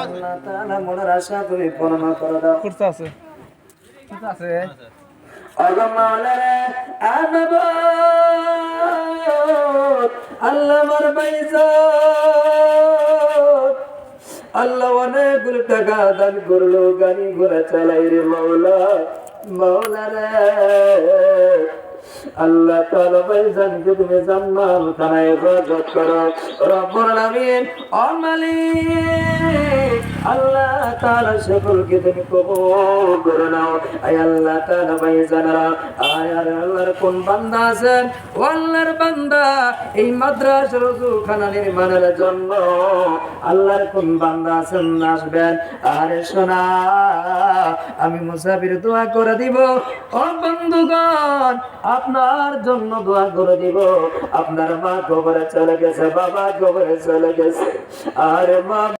আল্লাহ তাআলা মনের আশা তুমি পূর্ণ করে দাও। করতে আছে আল্লাহ মাওলানা আনব আল্লাহ আমার ভাইজান আল্লাহ অনেকগুলো টাকা দান করলো, গাড়ি ঘোড়া চালাই রে মাওলা। মাওলা রে আল্লাহ তাআলা ভাইজানকে তুমি জান্নাত খানায় হেফাজত করো রব্বুল আলামিন। ও মালিক আল্লাহ তাআলা সকলকে তুমি কবুল করে নাও। আয় আল্লাহ তাআলা ভাইজানরা আয় আল্লাহর কোন বান্দা আছেন ও আল্লাহর বান্দা এই মাদ্রাসার ওযুখানা নির্মাণের জন্য আল্লাহর কোন বান্দা আছেন আসবেন। আরে শোনা আমি মুসাফির দোয়া করে দিব। ও বন্ধুগণ আপনার জন্য দোয়া করে দিব। আপনার মা কবরে চলে গেছে, বাবা কবরে চলে গেছে, আরে মা